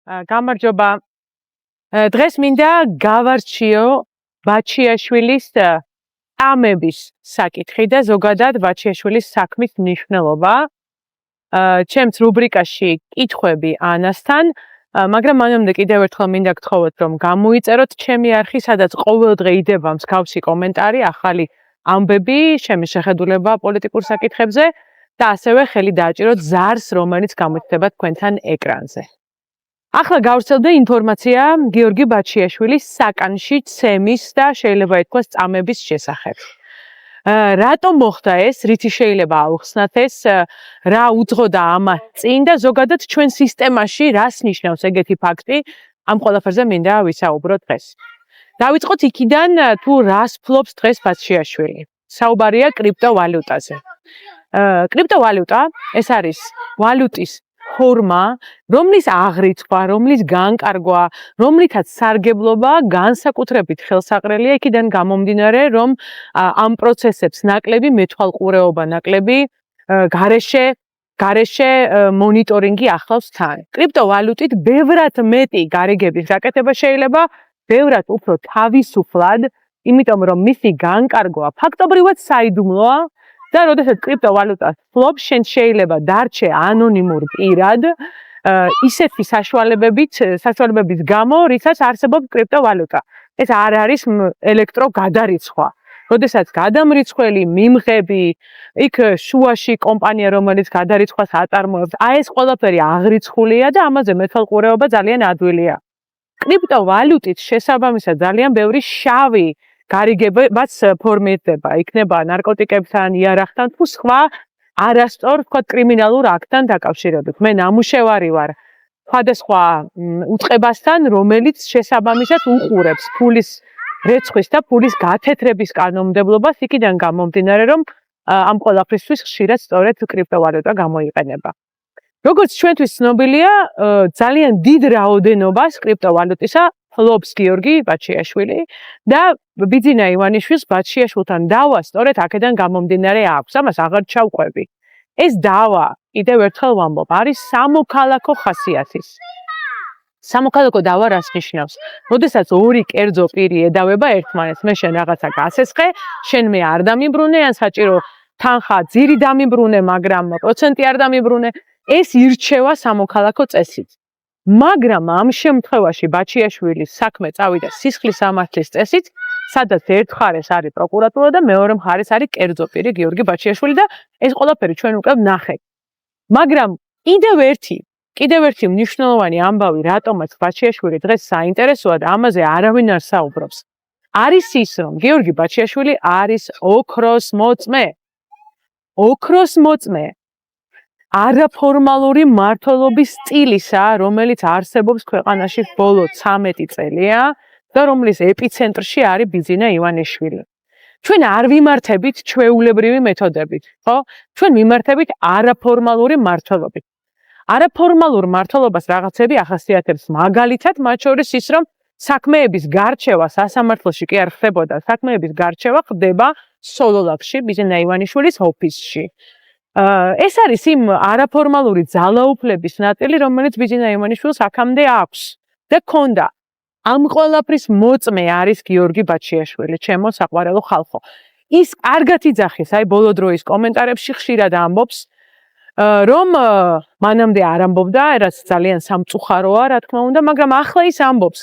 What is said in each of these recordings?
გამარჯობა. დღეს მინდა გავარჩიო ბაჩიაშვილის ამების საკითხი და ზოგადად ბაჩიაშვილის საქმის მნიშვნელობა. ჩემს რუბრიკაში კითხვები ანასთან, მაგრამ მანამდე კიდევ ერთხელ მინდა გთხოვოთ, რომ გამოიწეროთ ჩემი არხი, სადაც ყოველდღე იდება მსგავსი კომენტარი, ახალი ამბები, ჩემი შეხედულება პოლიტიკურ საკითხებზე და ასევე ხელი დააჭიროთ ზარს, რომელიც გამოჩნდება თქვენთან ეკრანზე. ახლა გავრცელდა ინფორმაცია გიორგი ბაჩიაშვილის საკანში ცემის და შეიძლება ითქვას წამების შესახებ. რატომ მოხდა ეს, რითი შეიძლება აუხსნათ ეს, რა უძღოდა ამას წინ და ზოგადად ჩვენ სისტემაში რას ნიშნავს ეგეთი ფაქტი, ამ ყველაფერზე მინდა ვისაუბრო დღეს. დავიწყოთ იქიდან, თუ რას ფლობს დღეს ბაჩიაშვილი. საუბარია კრიპტოვალუტაზე. კრიპტოვალუტა ეს არის ვალუტის ფორმა, რომლის აღრიცხვა, რომლის განკარგვა, რომლითაც სარგებლობა განსაკუთრებით ხელსაყრელია იქიდან გამომდინარე, რომ ამ პროცესებს ნაკლები მეთვალყურეობა, ნაკლები გარეშე მონიტორინგი ახლავს თან. კრიპტოვალუტით ბევრად მეტი გარიგების გაკეთება შეიძლება, ბევრად უფრო თავისუფლად, იმიტომ რომ მისი განკარგვა ფაქტობრივად საიდუმლოა. და როდესაც კრიპტოვალუტას ფლობს, შენ შეიძლება დარჩე ანონიმურ პირად, ისეთი საშუალებების გამო, რითაც არსებობს კრიპტოვალუტა. ეს არ არის ელექტროგადარიცხვა. როდესაც გადამრიცხველი, მიმღები, იქ შუაში კომპანია, რომელიც გადარიცხვას აწარმოებს, ეს ყველაფერი აღრიცხულია და ამაზე მეთვალყურეობა ძალიან ადვილია. კრიპტოვალუტით შესაბამისად ძალიან ბევრი შავი გარიგებაც ფორმირდება, იქნება ნარკოტიკებთან, იარაღთან თუ სხვა არასწორ, ვთქვათ, კრიმინალურ აქტთან დაკავშირებით. მე ნამუშევარი ვარ სხვადასხვა უწყებასთან, რომელიც შესაბამისად უყურებს ფულის რეცხვის და ფულის გათეთრების კანონმდებლობას, იქიდან გამომდინარე, რომ ამ ყველაფრისთვის ხშირად სწორედ კრიპტოვალუტა გამოიყენება. როგორც ჩვენთვის ცნობილია, ძალიან დიდ რაოდენობას კრიპტოვალუტისა ფლობს გიორგი ბაჩიაშვილი და ბიძინა ივანიშვილს ბაჩიაშვილთან დავა სწორედ აქედან გამომდინარე აქვს. ამას აღარ ჩავყვები. ეს დავა, კიდევ ერთხელ ვამბობ, არის სამოქალაქო ხასიათის. სამოქალაქო დავა რას ნიშნავს? როდესაც ორი კერძო პირი ედავება ერთმანეთს, მე შენ რაღაცა გასესხე, შენ მე არ დამიბრუნე, ან საჭირო თანხა ძირი დამიბრუნე, მაგრამ პროცენტი არ დამიბრუნე, ეს ირჩევა სამოქალაქო წესით. მაგრამ ამ შემთხვევაში ბაჩიაშვილის საქმე წავიდა სისხლის სამართლის წესით, სადაც ერთ მხარეს არის პროკურატურა და მეორე მხარეს არის კერძო პირი გიორგი ბაჩიაშვილი და ეს ყველაფერი ჩვენ უკვე ვნახეთ. მაგრამ კიდევ ერთი მნიშვნელოვანი ამბავი, რატომაც ბაჩიაშვილი დღეს საინტერესოა და ამაზე არავინ არ საუბრობს, არის ის, რომ გიორგი ბაჩიაშვილი არის ოქროს მოწმე. ოქროს მოწმე არაფორმალური მმართველობის სტილისა, რომელიც არსებობს ქვეყანაში ბოლო 13 წელია და რომლის ეპიცენტრში არის ბიძინა ივანიშვილი. ჩვენ არ ვიმართებით ჩვეულებრივი მეთოდებით, ხო? ჩვენ ვიმართებით არაფორმალური მმართველობით. არაფორმალურ მმართველობას რაღაცები ახასიათებს, მაგალითად, მათ შორის ის, რომ საქმეების გარჩევა სასამართლოში კი არ ხდებოდა, საქმეების გარჩევა ხდება სოლოლაკში, ბიძინა ივანიშვილის ოფისში. ეს არის იმ არაფორმალური ძალაუფლების ნაწილი, რომელიც ბიძინა ივანიშვილს აქამდე აქვს და ქონდა. ამ ყველაფრის მოწმე არის გიორგი ბაჩიაშვილი, ჩემო საყვარელო ხალხო. ის კარგად იძახის, ბოლო დროის კომენტარებში ხშირად ამბობს, რომ მანამდე არ ამბობდა, რაც ძალიან სამწუხაროა, რა თქმა უნდა, მაგრამ ახლა ის ამბობს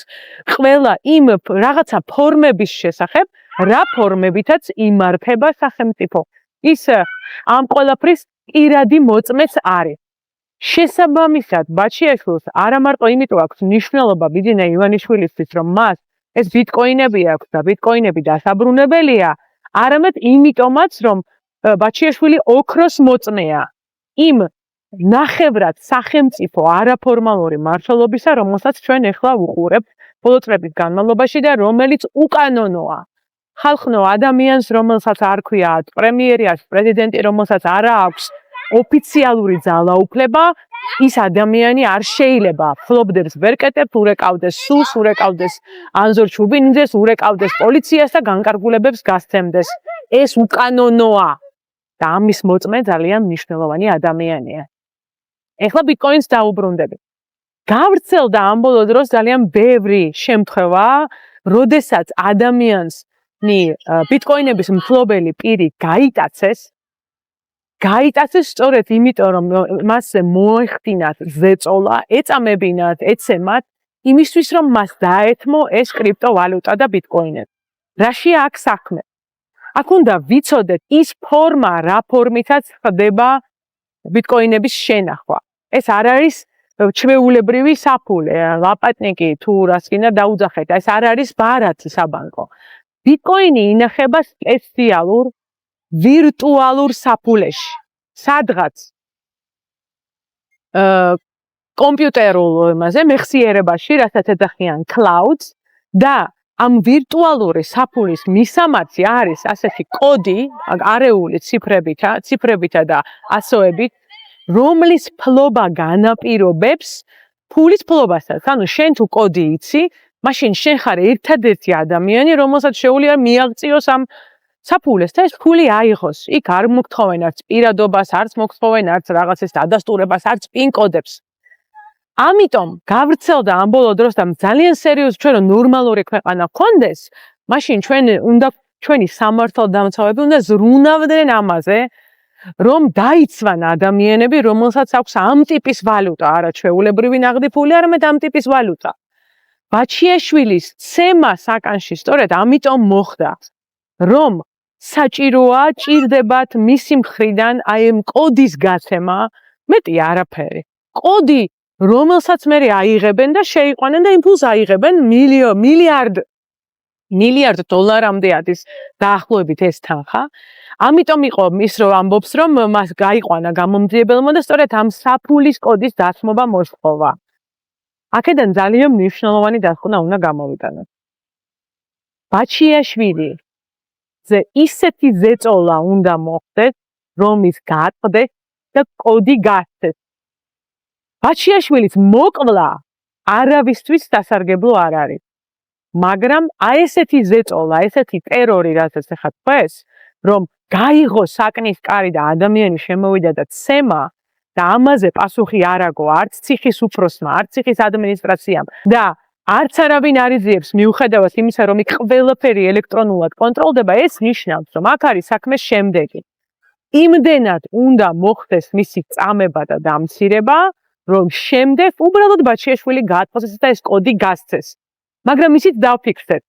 ყველა იმ რაღაცა ფორმების შესახებ, რა ფორმებითაც იმართება სახელმწიფო. ის ამ ყველაფრის პირადი მოწმეც არის. შესაბამისად, ბაჩიაშვილს არა მარტო იმიტომ აქვს მნიშვნელობა ბიძინა ივანიშვილისთვის, რომ მას ეს ბიტკოინები აქვს და ბიტკოინები დასაბრუნებელია, არამედ იმიტომაც, რომ ბაჩიაშვილი ოქროს მოწმეა იმ ნახევრად სახელმწიფო არაფორმალური მმართველობისა, რომელსაც ჩვენ ეხლა ვუყურებთ ბოლო წლების განმავლობაში და რომელიც უკანონოა. ხალხნო ადამიანს, რომელსაც არ ქვია პრემიერი, პრეზიდენტი, რომელსაც არ აქვს ოფიციალური ძალაუფლება, ის ადამიანი არ შეიძლება ფლობდებს ვერ კეტებს, ურეკავდეს სულს, ურეკავდეს ანზორ ჩუბინიძეს, ურეკავდეს პოლიციას და განკარგულებებს გასცემდეს. ეს უკანონოა და ამის მოწმე ძალიან მნიშვნელოვანი ადამიანია. ეხლა ბიტკოინს დაუბრუნდები. გავრცელდა ამ ბოლო დროს ძალიან ბევრი შემთხვევა, როდესაც ადამიანს ბიტკოინების მფლობელი პირი გაიტაცეს სწორედ იმიტომ, რომ მასზე მოეხდინათ ზეწოლა, ეწამებინათ, ეცემათ, იმისთვის, რომ მას დაეთმო ეს კრიპტოვალუტა და ბიტკოინები. რაშია აქ საქმე? აქ უნდა ვიცოდეთ ის ფორმა, რა ფორმითაც ხდება ბიტკოინების შენახვა. ეს არ არის ჩვეულებრივი საფულე, ლაპატნიკი თუ რას გინდა დაუძახეთ, ეს არ არის ბარათი საბანკო. ბიტკოინი ინახება სპეციალურ ვირტუალურ საფულეში, სადღაც კომპიუტერულ მეხსიერებაში, რასაც ეძახიან clouds და ამ ვირტუალური საფულის მისამართი არის ასეთი კოდი, არეული ციფრებითა და ასოებით, რომლის ფლობა განაპირობებს ფულის ფლობასაც. ანუ შენ თუ კოდი იცი, მაშინ შენ ხარ ერთადერთი ადამიანი, რომელსაც შეუძლია მიაღწიოს ამ საფულეს და ეს ფული აიღოს. იქ არ მოგთხოვენ არც პირადობას, არც მოგთხოვენ არც რაღაცის დადასტურებას, არც პინ კოდებს. ამიტომ გავრცელდა ამ ბოლო დროს და ძალიან სერიოზულად ჩვენ რომ ნორმალური ქვეყანა გქონდეს, მაშინ ჩვენი სამართალდამცავები უნდა ზრუნავდნენ ამაზე, რომ დაიცვან ადამიანები, რომელსაც აქვს ამ ტიპის ვალუტა, არა ჩვეულებრივი ნაღდი ფული, არამედ ამ ტიპის ვალუტა. ბაჩიაშვილის ცემა საკანში სწორედ ამიტომ მოხდა, რომ საჭიროა ჭირდებათ მისი მხრიდან აი ამ კოდის გაცემა, მეტი არაფერი. კოდი, რომელსაც მე აიღებენ და შეიყვანენ და იმ ფულს აიღებენ მილიარდ დოლარამდე არის დაახლოებით ეს თანხა. ამიტომ იყო ის რომ ამბობს, რომ მას გაიყვანა გამომძიებელმა და სწორედ ამ საფულის კოდის დაცმობა მოსთხოვა. აქედან ძალიან მნიშვნელოვანი დასკვნა უნდა გამოვიტანოთ. ბაჩიაშვილიზე ისეთი ზეწოლა უნდა მოხდეს, რომ ის გაატყდეს და კოდი გასცეს. ბაჩიაშვილის მოკლა არავისთვის დასარგებლო არ არის. მაგრამ აი ესეთი ზეწოლა, ესეთი ტერორი, რასაც ახლა თქვეს, რომ გაიღო საკნის კარი და ადამიანი შემოვიდა და ცემა და ამაზე პასუხი არ აგო არც ციხის უფროსმა, არც ციხის ადმინისტრაციამ და არც არავინ არ იზიებს მიუხედავად იმისა, რომ იქ ყველაფერი ელექტრონულად კონტროლდება, ეს ნიშნავს, რომ აქ არის საქმე შემდეგი. იმდენად უნდა მოხდეს მისი წამება და დამცირება, რომ შემდეგ უბრალოდ ბაჩიაშვილი გაატყოს და ეს კოდი გასცეს. მაგრამ ისიც დავფიქსეთ.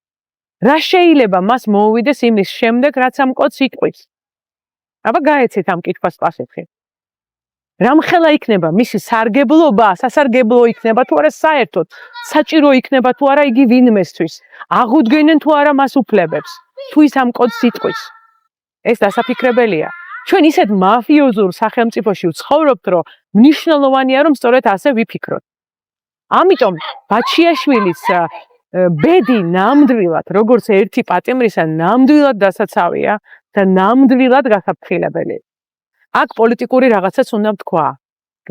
რა შეიძლება მას მოუვიდეს იმის შემდეგ, რაც ამ კოდს იტყვის? აბა გაეცეთ ამ კითხვას პასუხი. რამხელა იქნება მისი სარგებლობა, სასარგებლო იქნება თუ არა საერთოდ, საჭირო იქნება თუ არა იგი ვინმესთვის, აღუდგენენ თუ არა მას უფლებებს, თუ ის ამ კოდს იტყვის. ეს დასაფიქრებელია. ჩვენ ისეთ მაფიოზურ სახელმწიფოში ვცხოვრობთ, რომ მნიშვნელოვანია, რომ სწორედ ასე ვიფიქროთ. ამიტომ ბაჩიაშვილის ბედი ნამდვილად, როგორც ერთი პატიმრისა, ნამდვილად დასაცავია და ნამდვილად გასაფრთხილებელია. აქ პოლიტიკური რაღაცაც უნდა ვთქვა.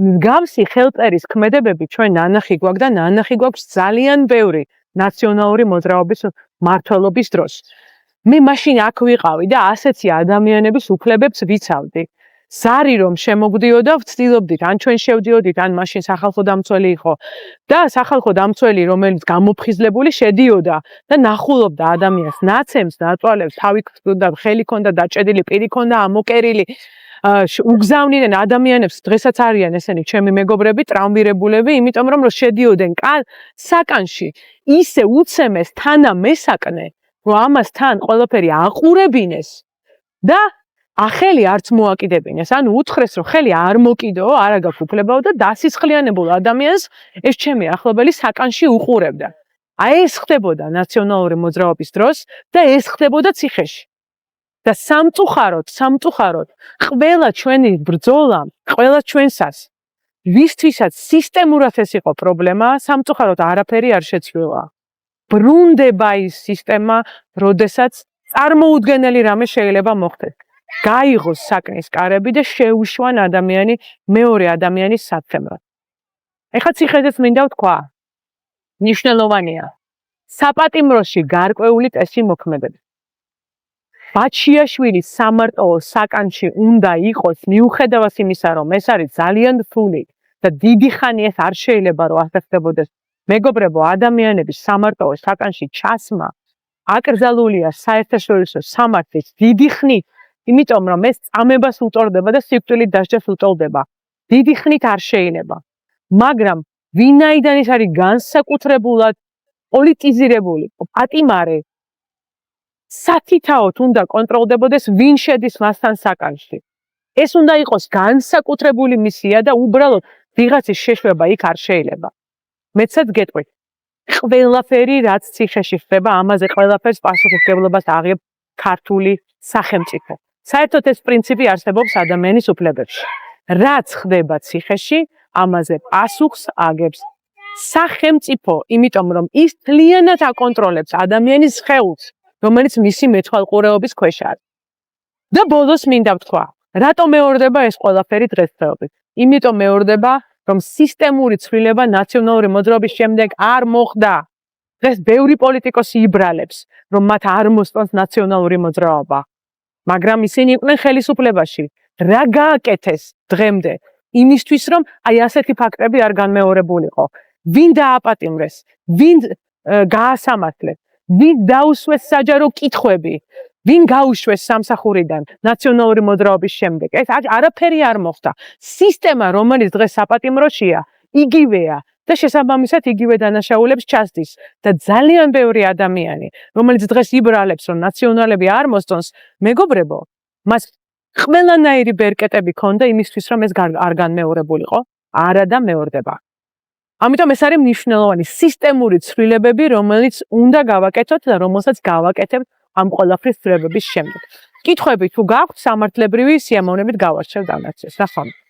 მსგავსი ხელწერის ქმედებები ჩვენ ნანახი გვაქვს და ნანახი გვაქვს ძალიან ბევრი ნაციონალური მოძრაობის მმართველობის დროს. მე მაშინ აქ ვიყავი და ასეთი ადამიანების უფლებებს ვიცავდი. ზარი რომ შემოგდიოდა, ვცდილობდით, ან ჩვენ შევდიოდით, ან მაშინ სახალხო დამცველი იყო და სახალხო დამცველი, რომელიც გამოფხიზლებული შედიოდა და ნახულობდა ადამიანს, ნაცემს, ნაწვალებს, თავი ქონდა, ხელი ქონდა, დაჭედილი პირი ქონდა, ამოკერილი. უგზავნიდნენ ადამიანებს, დღესაც არიან ესენი ჩემი მეგობრები, ტრავმირებულები, იმიტომ რომ შედიოდნენ საკანში, ისე უცემეს თანამესაკნე, რომ ამასთან ყველაფერი აყურებინეს და ახელი არც მოაკიდებინეს. ანუ უთხრეს, რომ ხელი არ მოკიდო, არა გაქვს უფლებაო და დასისხლიანებულ ადამიანს ეს ჩემი ახლობელი საკანში უყურებდა. აი ეს ხდებოდა ნაციონალური მოძრაობის დროს და ეს ხდებოდა ციხეში. და სამწუხაროდ, ყველა ჩვენი ბრძოლა, ყველა ჩვენსას, ვისთვისაც სისტემურად ეს იყო პრობლემა, სამწუხაროდ არაფერი არ შეცვლილა. ბრუნდება ის სისტემა, როდესაც წარმოუდგენელი რამე შეიძლება მოხდეს. გაიღოს საკნის კარები და შეუშვან ადამიანი მეორე ადამიანის საცემრად. ეხლა ციხეზეც მინდა ვთქვა. მნიშვნელოვანია. საპატიმროში გარკვეული წესი მოქმედებს. ბაჩიაშვილის სამარტოო საკანში უნდა იყოს მიუხედავად იმისა, რომ ეს არის ძალიან რთული და დიდი ხანი ეს არ შეიძლება რომ აღწევდეს. მეგობრებო, ადამიანების სამარტოო საკანში ჩასმა აკრძალულია საერთაშორისო სამართლის დიდი ხნით, იმიტომ რომ ეს წამებას უწოდებდა და სიკვდილით დასჯას უწოდებდა. დიდი ხნით არ შეიძლება. მაგრამ ვინაიდან ის არის განსაკუთრებულად პოლიტიზირებული, პატიმარე, სათითაოდ უნდა კონტროლდებოდეს ვინ შედის მასთან საკანში. ეს უნდა იყოს განსაკუთრებული მისია და უბრალოდ ვიღაცის შეშვება იქ არ შეიძლება. მეცად გეტყვით, ყველაფერი რაც ციხეში ხდება, ამაზე ყველაფერს პასუხისმგებლობას აღებს ქართული სახელმწიფო. საერთოდ ეს პრინციპი არსებობს ადამიანის უფლებებში. რაც ხდება ციხეში, ამაზე პასუხს აგებს სახელმწიფო, იმიტომ რომ ის მთლიანად აკონტროლებს ადამიანის სხეულს, რომელიც მისი მეთვალყურეობის ქვეშ არის. და ბოლოს მინდა ვთქვა, რატომ მეორდება ეს ყველაფერი დღესდღეობით? იმიტომ მეორდება, რომ სისტემური ცვლილება ნაციონალური მოძრაობის შემდეგ არ მოხდა. დღეს ბევრი პოლიტიკოსი იბრალებს, რომ მათ არ მოსწონს ნაციონალური მოძრაობა. მაგრამ ისინი იყვნენ ხელისუფლებაში. რა გააკეთეს დღემდე? იმისთვის, რომ აი ასეთი ფაქტები არ განმეორებულიყო. ვინ დააპატიმრეს? ვინ გაასამართლეს? ვინ დაუსვეს საჯარო კითხვები? ვინ გაუშვეს სამსახურიდან ნაციონალური მოძრაობის შემდეგ? ეს არაფერი არ მოხდა. სისტემა, რომელიც დღეს საპატიმროშია, იგივეა და შესაბამისად იგივე დანაშაულებს ჩასდის. და ძალიან ბევრი ადამიანი, რომელიც დღეს იბრალებს, რომ ნაციონალები არ მოსწონს, მეგობრებო, მას ყველანაირი ბერკეტები ქონდა იმისთვის, რომ ეს არ განმეორებულიყო, არა და მეორდება. ამიტომ ეს არის მნიშვნელოვანი სისტემური ცვლილებები, რომელიც უნდა გავაკეთოთ და რომელსაც გავაკეთებთ ამ ყველაფრის ცვლილებების შემდეგ. კითხვები თუ გაქვთ, სამართლებრივი სიამოვნებით გავარჩევ დანარჩენს. ნახავთ.